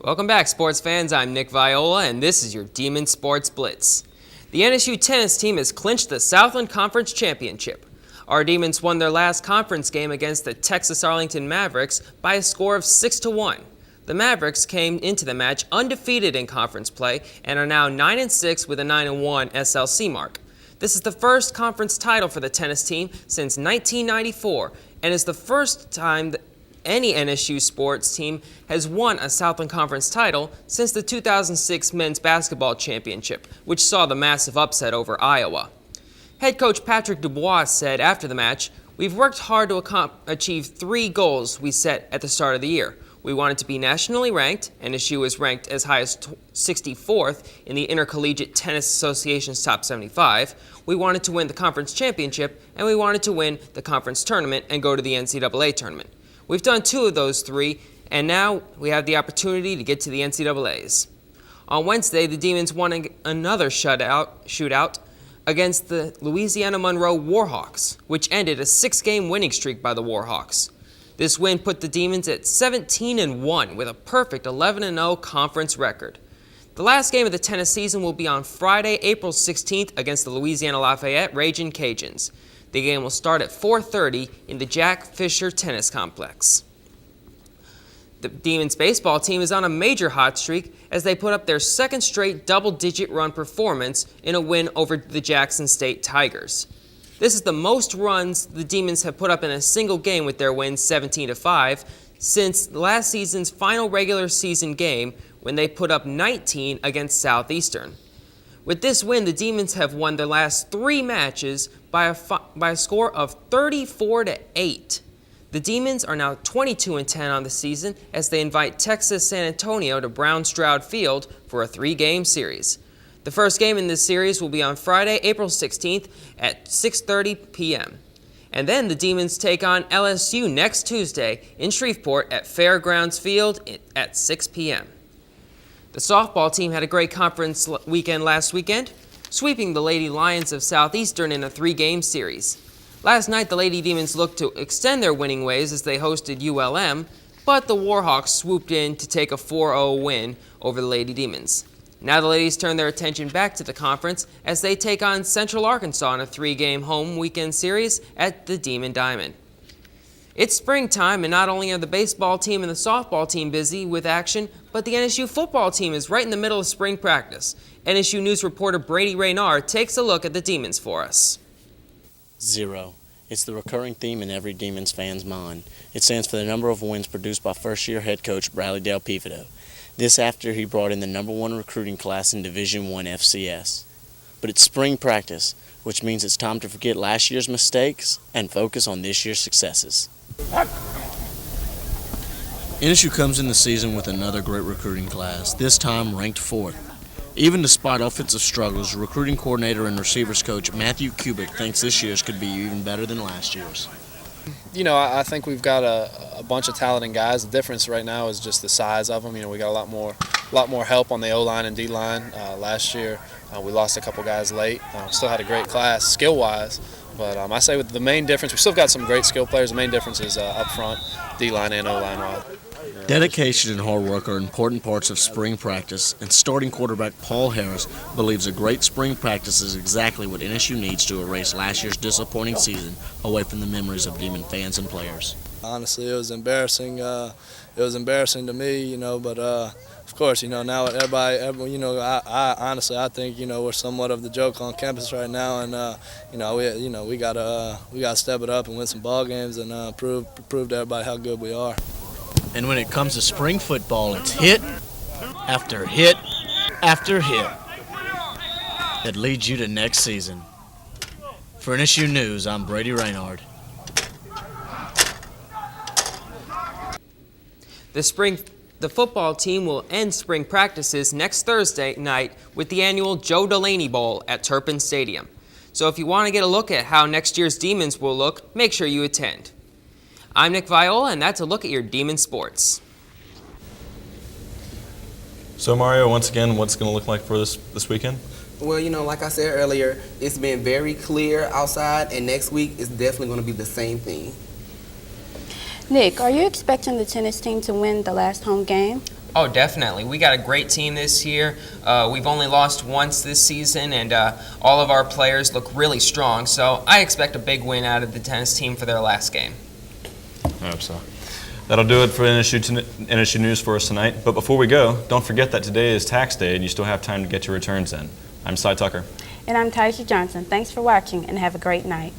Welcome back, sports fans. I'm Nick Viola, and this is your Demon Sports Blitz. The NSU tennis team has clinched the Southland Conference Championship. Our Demons won their last conference game against the Texas Arlington Mavericks by a score of 6-1. The Mavericks came into the match undefeated in conference play and are now 9-6 with a 9-1 SLC mark. This is the first conference title for the tennis team since 1994 and is the first time that any NSU sports team has won a Southland Conference title since the 2006 men's basketball championship, which saw the massive upset over Iowa. Head coach Patrick Dubois said after the match, "We've worked hard to achieve 3 goals we set at the start of the year. We wanted to be nationally ranked. NSU is ranked as high as 64th in the Intercollegiate Tennis Association's top 75. We wanted to win the conference championship, and we wanted to win the conference tournament and go to the NCAA tournament. We've done 2 of those 3, and now we have the opportunity to get to the NCAAs. On Wednesday, the Demons won another shootout against the Louisiana Monroe Warhawks, which ended a 6-game winning streak by the Warhawks. This win put the Demons at 17-1 with a perfect 11-0 conference record. The last game of the tennis season will be on Friday, April 16th against the Louisiana Lafayette Ragin' Cajuns. The game will start at 4:30 in the Jack Fisher Tennis Complex. The Demons baseball team is on a major hot streak as they put up their second straight double-digit run performance in a win over the Jackson State Tigers. This is the most runs the Demons have put up in a single game with their win 17-5 since last season's final regular season game when they put up 19 against Southeastern. With this win, the Demons have won their last 3 matches by a score of 34-8. The Demons are now 22-10 on the season as they invite Texas San Antonio to Brown Stroud Field for a 3-game series. The first game in this series will be on Friday, April 16th at 6:30 p.m. And then the Demons take on LSU next Tuesday in Shreveport at Fairgrounds Field at 6 p.m. The softball team had a great conference weekend last weekend, sweeping the Lady Lions of Southeastern in a 3-game series. Last night, the Lady Demons looked to extend their winning ways as they hosted ULM, but the Warhawks swooped in to take a 4-0 win over the Lady Demons. Now the ladies turn their attention back to the conference as they take on Central Arkansas in a 3-game home weekend series at the Demon Diamond. It's springtime, and not only are the baseball team and the softball team busy with action, but the NSU football team is right in the middle of spring practice. NSU News reporter Brady Raynard takes a look at the Demons for us. 0. It's the recurring theme in every Demons fan's mind. It stands for the number of wins produced by first-year head coach Bradley Dale Pivoto. This after he brought in the #1 recruiting class in Division I FCS. But it's spring practice, which means it's time to forget last year's mistakes and focus on this year's successes. NSU comes in the season with another great recruiting class, this time ranked 4th. Even despite offensive struggles, recruiting coordinator and receivers coach Matthew Kubik thinks this year's could be even better than last year's. You know, I think we've got a bunch of talented guys. The difference right now is just the size of them. You know, we got a lot more help on the O-line and D-line. Last year, we lost a couple guys late. Still had a great class skill-wise, but I say with the main difference, we still got some great skill players. The main difference is up front, D-line and O-line wise. Dedication and hard work are important parts of spring practice, and starting quarterback Paul Harris believes a great spring practice is exactly what NSU needs to erase last year's disappointing season away from the memories of Demon fans and players. Honestly, it was embarrassing. It was embarrassing to me, you know, but of course, you know, now everybody, you know, I honestly, I think, you know, we're somewhat of the joke on campus right now, and we gotta step it up and win some ball games and prove to everybody how good we are. And when it comes to spring football, it's hit after hit after hit that leads you to next season. For NSU News, I'm Brady Raynard. The football team will end spring practices next Thursday night with the annual Joe Delaney Bowl at Turpin Stadium. So if you want to get a look at how next year's Demons will look, make sure you attend. I'm Nick Viola, and that's a look at your Demon sports. So Mario, once again, what's it going to look like for this weekend? Well, you know, like I said earlier, it's been very clear outside, and next week is definitely going to be the same thing. Nick, are you expecting the tennis team to win the last home game? Oh, definitely. We got a great team this year. We've only lost once this season, and all of our players look really strong. So I expect a big win out of the tennis team for their last game. I hope so. That'll do it for NSU News for us tonight. But before we go, don't forget that today is tax day and you still have time to get your returns in. I'm Cy Tucker. And I'm Taisha Johnson. Thanks for watching and have a great night.